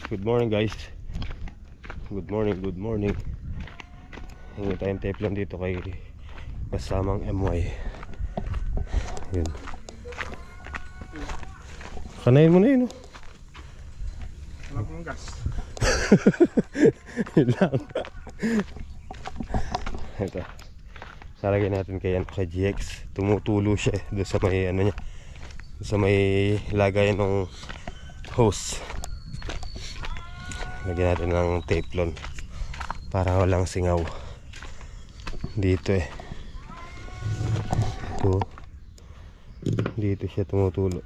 Good morning guys. Good morning, good morning. Hingi tayong tape lang dito kay kasamang MY. Yun. Kanayin mo na yun, oh. Wala pong gas. Yun lang. Ito. Salagay natin kay GX. Tumutulo siya doon sa may ano niya. Sa may lagayan ng hose. Lagyan natin ng teflon para walang singaw dito eh. Ito. Dito siya tumutulo.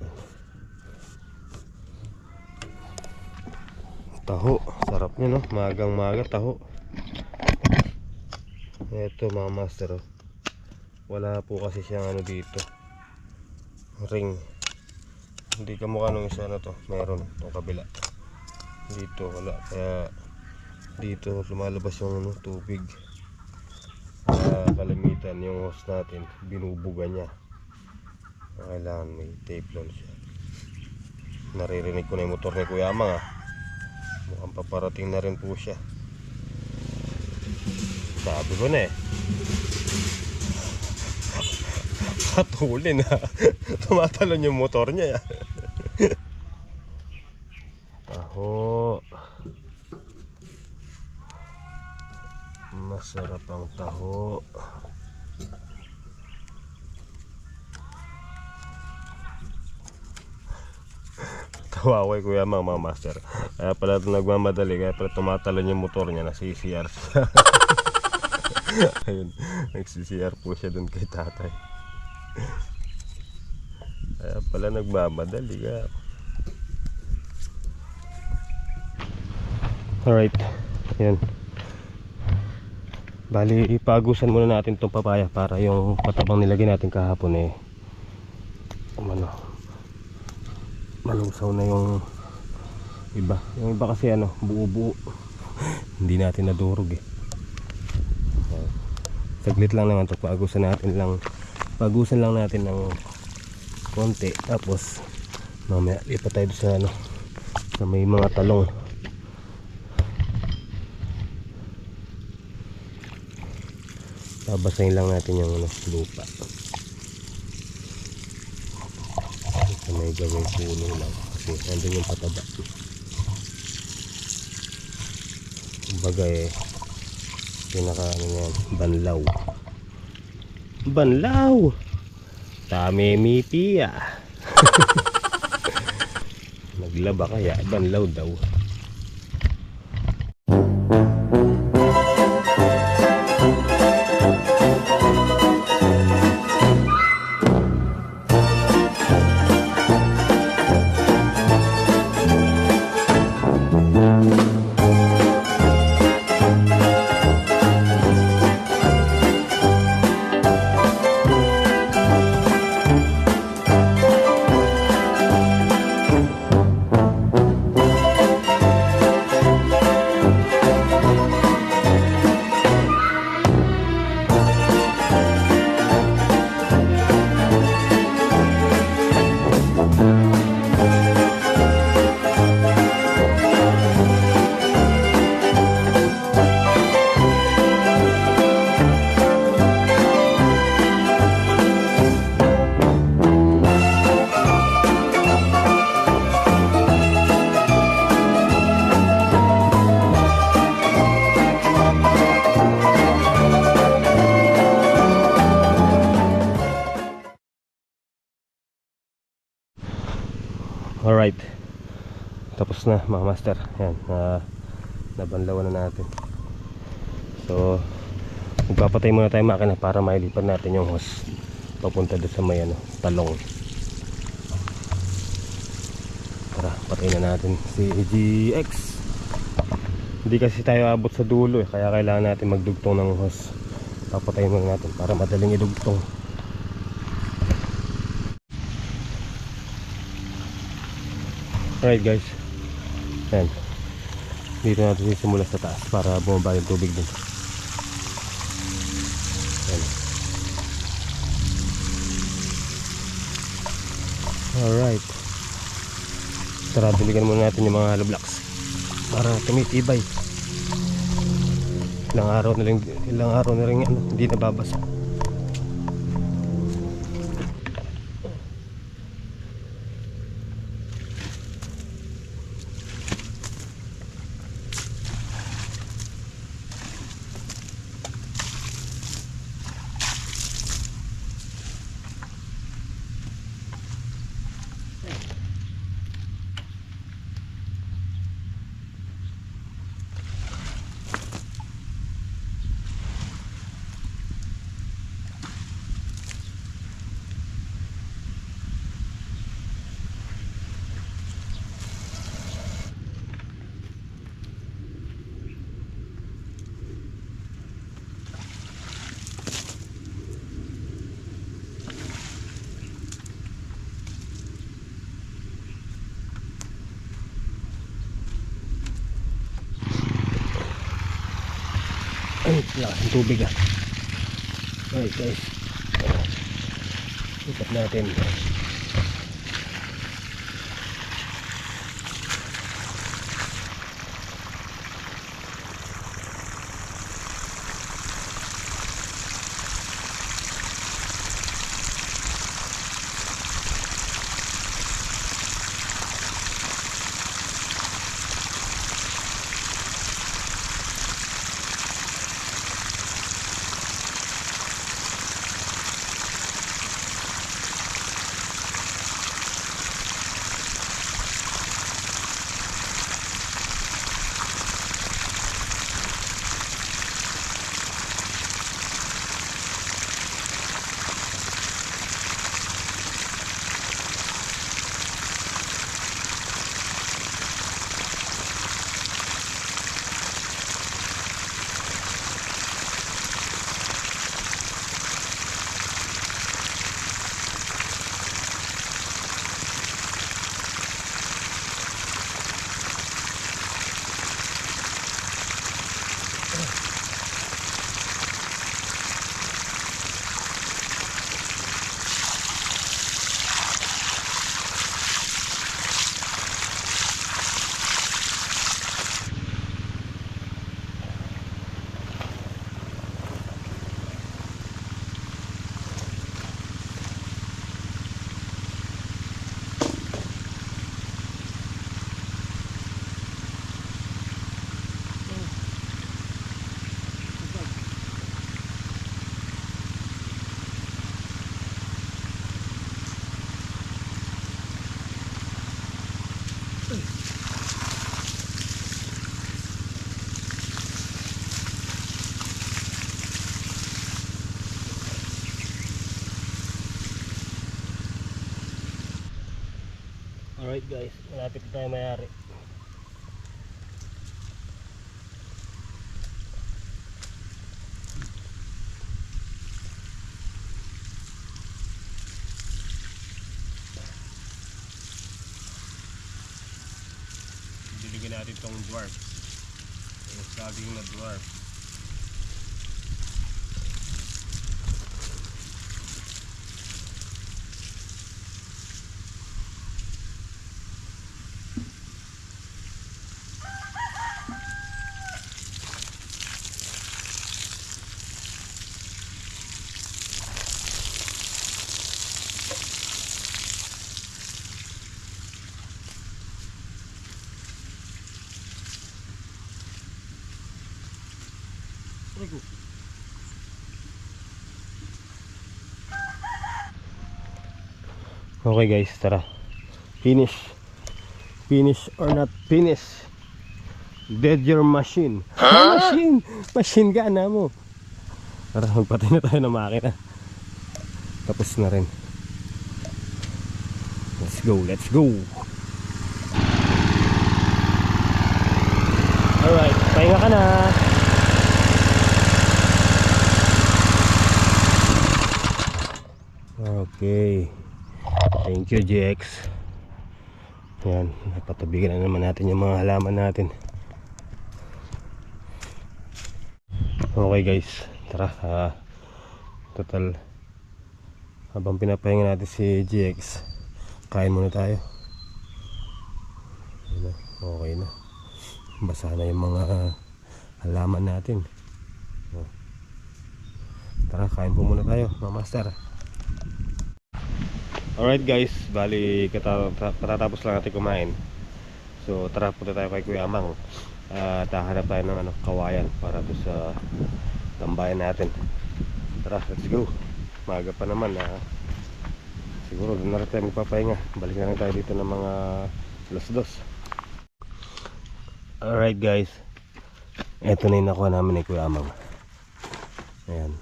Taho, sarap niya, no? Magang maga taho. Ito mga master, oh. Wala po kasi siyang ano dito, ring. Hindi kamukha nung isa na to. Meron itong kabila. Dito wala. Kaya dito lumalabas yung ano, tubig. Kalamitan yung hose natin binubuga niya. Kailangan may teflon siya. Naririnig ko na yung motor ni Kuya Amang, ah. Mukhang paparating na rin po siya. Sabi ko na eh. Katulin, ha. Tumatalon yung motor niya. Taho. Masarap ang taho. Tawa ko Kuya Mang, mga master. Kaya pala nagmamadali. Kaya pala tumatalon yung motor niya. Nasi-CR siya. Ayun, nagsi-CR po siya dun kay tatay. Kaya pala nagmamadali ka. Alright, ayan. Bali, ipagusan muna natin itong papaya para yung patabang nilagay natin kahapon eh malusaw na yung iba. Yung iba kasi ano, buo-buo. Hindi natin nadurog eh. Saglit lang naman ito. Pagusan lang natin ng konti. Tapos mamaya lipat tayo sa ano, sa may mga talong. Babasahin lang natin yung ano, lupa. Sa may gawing puno lang. Kasi nandun yung pataba. Kumbaga eh, pinaka ano yan, banlaw tamemipi, ah. Naglaba kaya banlaw daw. Alright, tapos na mga master. Yan, nabanlawan na natin. So magpapatay muna tayo makina para mailipan natin yung hose papunta doon sa may ano, talong. Tara, patayin na natin si GX. Hindi kasi tayo abot sa dulo eh, kaya kailangan natin magdugtong ng hose. Papatayin muna natin para madaling idugtong. Alright guys, yan. Dito natin sisimula sa taas para bumaba yung tubig din. Yan. Alright, tara, biligan muna natin yung mga hollow blocks. para tumitibay. Ilang araw na rin ano, hindi nababasa. Ay, lakas ng tubig ah. Alright guys, ikat natin. Alright guys, malapit na tayo mayari. Diligyan natin itong dwarf. Yung saging na dwarf. Okay guys, tara. Finish. Finish or not finish. Dead your machine. Huh? Machine! Machine gana mo. Tara, magpatay na tayo ng makina. Tapos na rin. Let's go, let's go. Alright, pahinga ka na. Okay. Thank you, GX. Yan, napatabigan na naman natin yung mga halaman natin. Okay guys, tara. Total, habang pinapahinga natin si GX, kain muna tayo. Okay na. basa na yung mga halaman natin. Tara, kain po muna tayo mga master. Alright guys, bali katatapos lang natin kumain. So tara, punta tayo kay Kuya Amang at hahanap tayo ng kawayan para doon sa tambayan natin. Tara, let's go. Maaga pa naman, siguro doon na rin tayo magpapahinga. Balik na lang tayo dito ng mga alas 2. Alright guys, eto na yung nakuha namin ni Kuya Amang. Ayan,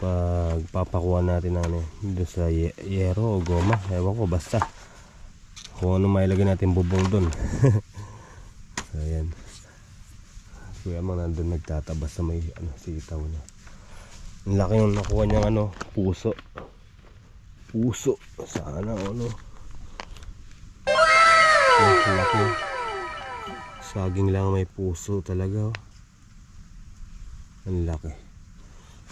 pagpapakuha natin ng doon sa yero o goma, ewan ko, basta kung ano mailagay natin bubong doon. So ayan, Kuya Amang nandun nagtatabas sa may sitaw niya. Ang laki yung nakuha niyang puso sana ang laki, saging lang may puso talaga, ang laki.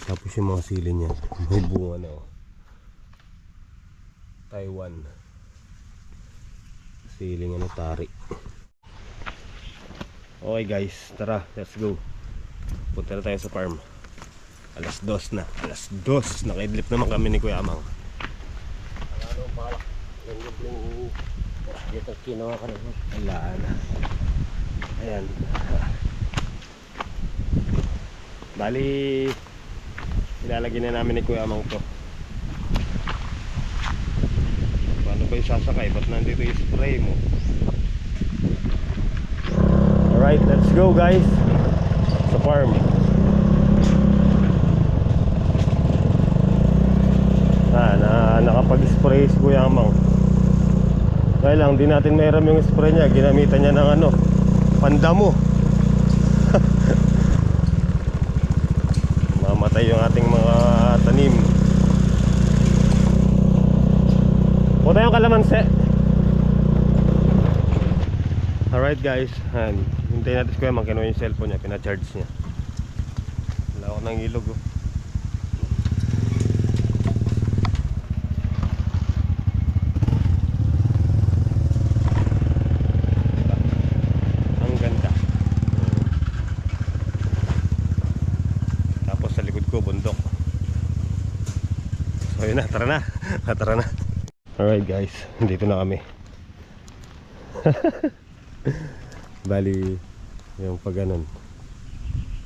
Tapos yung mga sili niya may bunga na Taiwan siling tari. Okay guys, tara, let's go. Punta na tayo sa farm. Alas 2 na. Nakaidlip naman kami ni Kuya Amang. Ano balak? Yung dito kinuha ka naman. Alaan. Ayan. Bali, ilalagay na namin ni Kuya Amang to. Paano ba yung sasakay? Ba't nandito yung spray mo? Alright, let's go guys. Sa farm. Nakapag-spray si Kuya Amang. Kaya lang, di natin mayroon yung spray niya. Ginamitan niya ng pandamo. Mamatay yung ating mga tanim. Punta yung kalamansi. Alright guys, hintayin natin si Kuya Amang. Kinuha yung cellphone niya, pinacharge niya. Wala ako ng ilog bundok. So yun na, tara na. Alright guys, dito na kami. Bali, yung pag ganun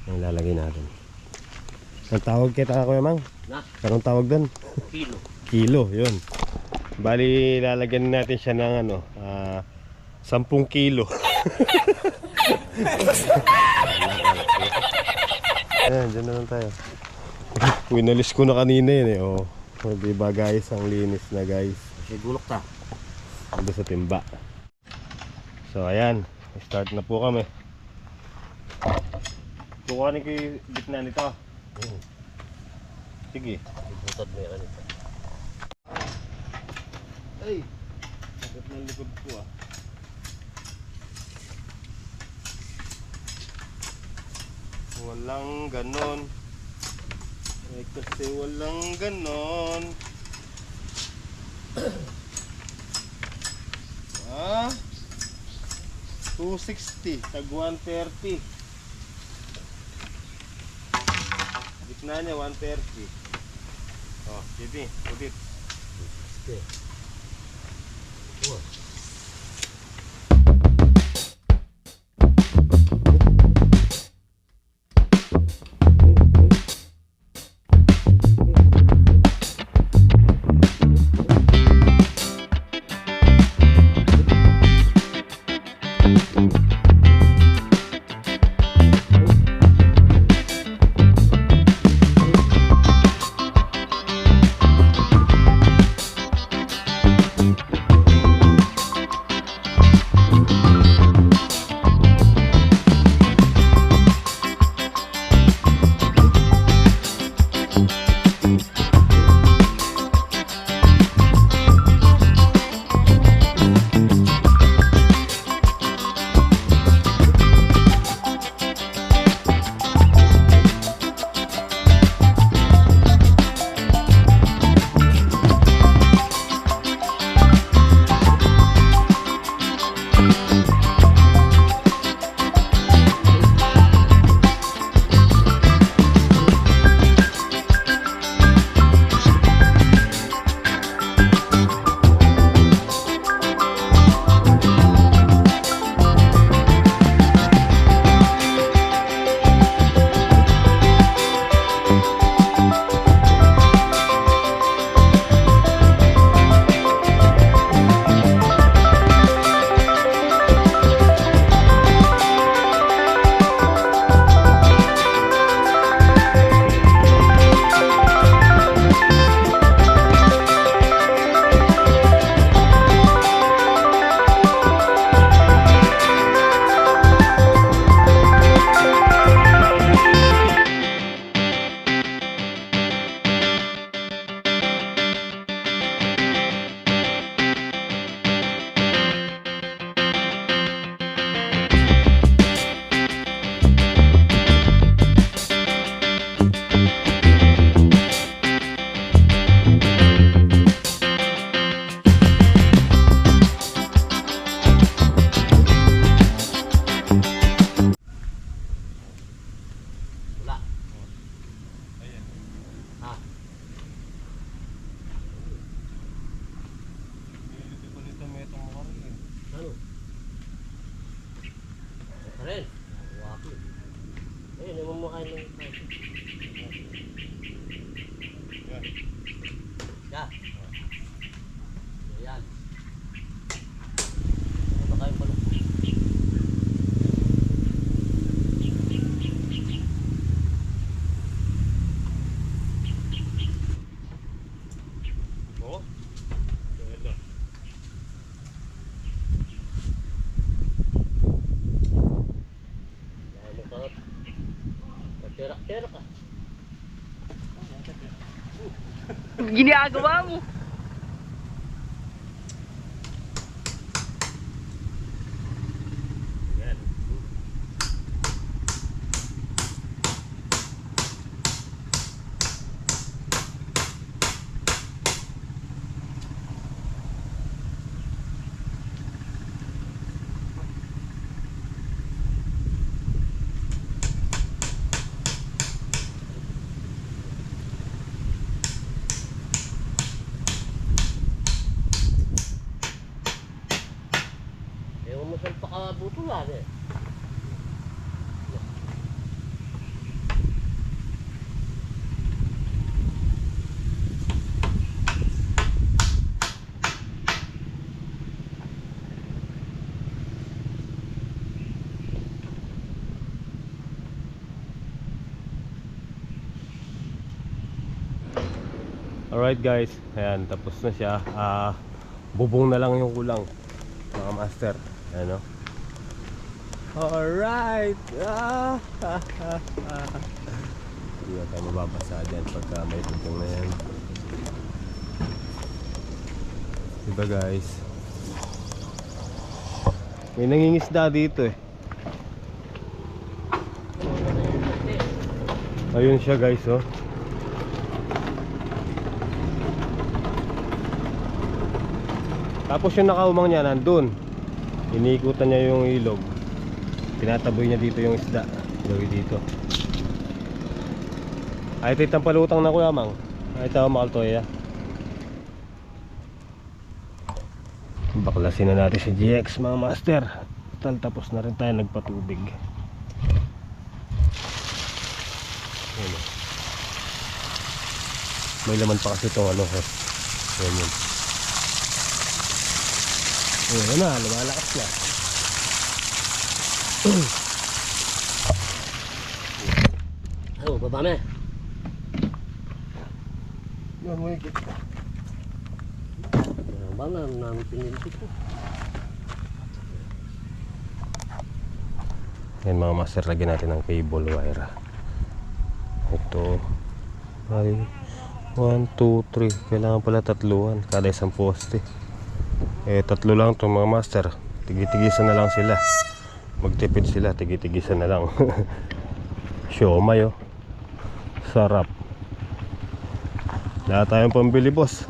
yung lalagay natin. Ang tawag kita Kuya Amang? Anong tawag doon? Kilo, yun. Bali, lalagyan natin siya ng 10 kilo. Ayan, dyan na lang tayo. Winalis ko na kanina yun diba guys, ang linis na guys. Sigulok ta. Ando sa timba. So ayan, start na po kami. Kukuhanin ko yung gitna nito. Sige. Ibutad mo yan ito. Ay, sakit ng likod ko Walang ganon. Kasi walang ganon. 260 tag 130. Gitna niya 130. Sige, udit. 260. Ayun, namumukha ng yan. Ayan. Ano kayo pala? Oo. Ito. Ano ka? Terak-terak ah. Ginagawa mo. Yan. Ewan mo saan pakabutulan eh. Alright guys, ayan, tapos na siya. Bubong na lang yung kulang, mga master. Ano? Alright. Hindi na tayo mababasa dyan pagka may bubong na yan. Diba guys? May nangingisda dito eh. Ayun siya guys, oh. Tapos yung nakaumang niya nandun. Iniikutan niya yung ilog. Tinataboy niya dito yung isda. Gawin dito. Ay, ito itang palutang na kuya mang. Ay, ito makaltoya. Baklasin na natin si GX mga master. Tapos na rin tayo nagpatubig. Ayan. May laman pa kasi itong ano. Ayan yun. Ayan na, lumalakas na. Oh, baba na. Yan mo higit. Ano ba na namin pinilipit ko? Yan mga master, lagyan natin ng cable wire. Ito ay 1, 2, 3. Kailangan pala tatluhan kada isang poste. Eh tatlo lang itong mga master. Tigitigisan na lang sila. Magtipid sila, tigitigisan na lang. Siomay oh. Sarap. Wala tayong pambili boss.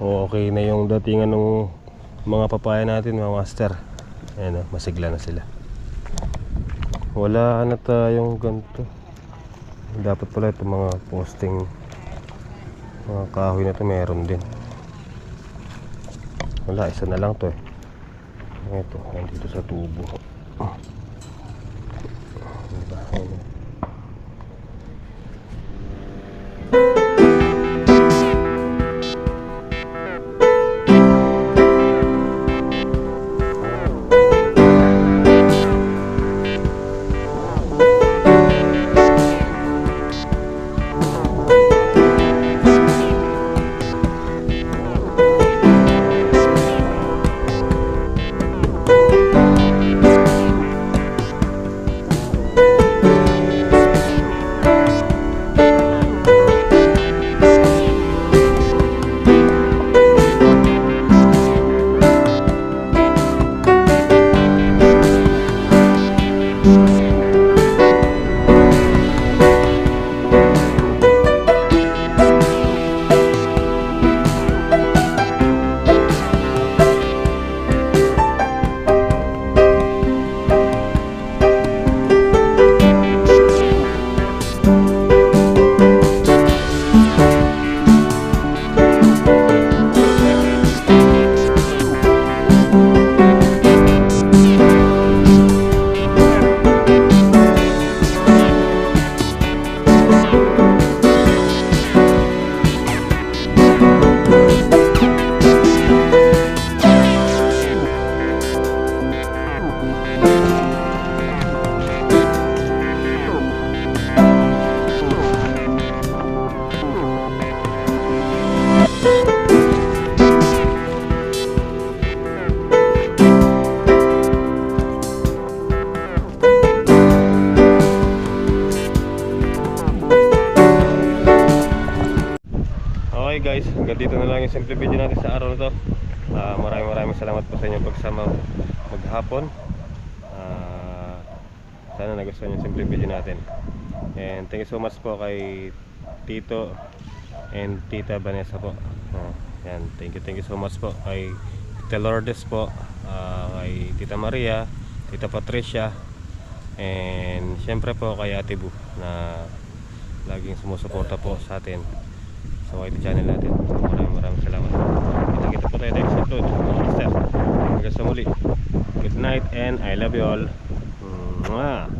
Okay na yung datingan ng mga papaya natin mga master. Ayan oh, masigla na sila. Wala na tayong ganito. Dapat pala ito mga posting, mga kahoy na ito meron din. Wala, isa na lang to eh. Ito, nandito sa tubo. Diba? Ayan. hanggang dito na lang yung simple video natin sa araw na to. Maraming salamat po sa inyong pagsama maghapon. Sana nagustuhan yung simple video natin. And thank you so much po kay Tito and Tita Vanessa po. Yan, thank you so much po kay Tita Lourdes po, kay Tita Maria, Tita Patricia, and syempre po kay Ate Bu na laging sumusuporta po sa atin sa YT channel natin. So maraming salamat. Kita po tayo next upload. Hanggang sa muli. Good night and I love you all. Mwah.